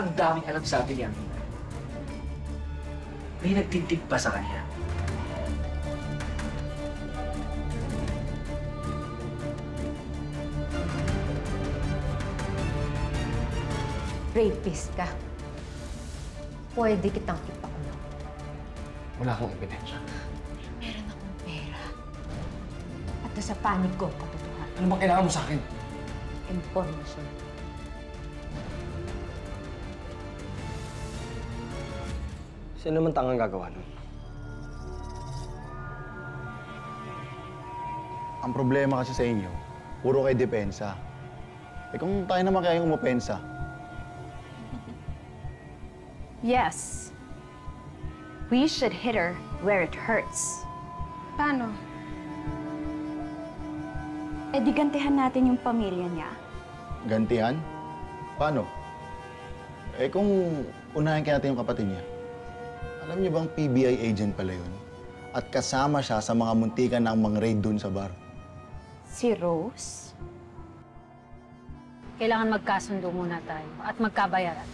ang daming alam sa atin ni Amina. May nagtintig pa sa kanya. Rapist ka. Pwede kitang ipakulong. Wala akong ebidensya. Meron akong pera. At sa panig ko, katotohanan. Ano ba kailangan mo sa akin? Impormasyon. Sino naman tangang gagawa nun? Ang problema kasi sa inyo, puro kayo depensa. Eh kung tayo naman kaya yung umapensa, Yes. We should hit her where it hurts. Paano? E di gantihan natin yung pamilya niya. gantihan? Paano? Eh kung unahin kaya natin yung kapatid niya. Alam niyo bang PBI agent pala yun? At kasama siya sa mga muntikan ng mga raid dun sa bar. Si Rose? Kailangan magkasundo muna tayo at magkabayaran.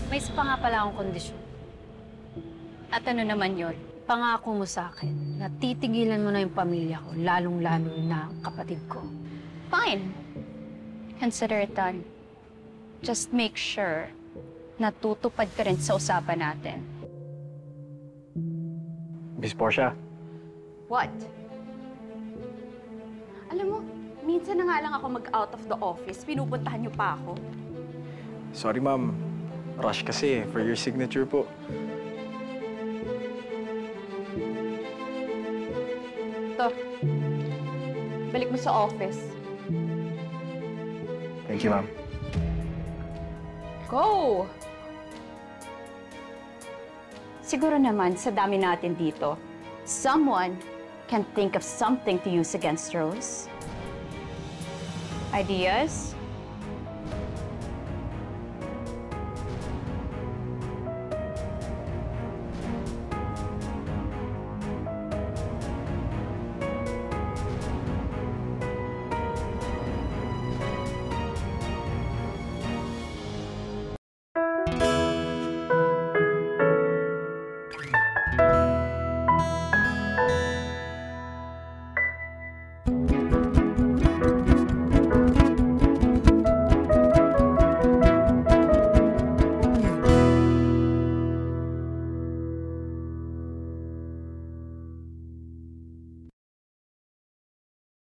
May isa pa nga pala akong kondisyon. At ano naman yun? Pangako mo sa akin na titigilan mo na yung pamilya ko, lalong-lalo na ang kapatid ko. Fine. Consider it done. Just make sure na tutupad ka rin sa usapan natin. Miss Portia, What? Alam mo, minsan na nga lang ako mag-out of the office. Pinupuntahan niyo pa ako. Sorry, ma'am. Rush kasi for your signature po. Ito. Balik mo sa office. Thank you, ma'am. Go! Siguro naman, sa dami natin dito, someone can think of something to use against Rose. Ideas?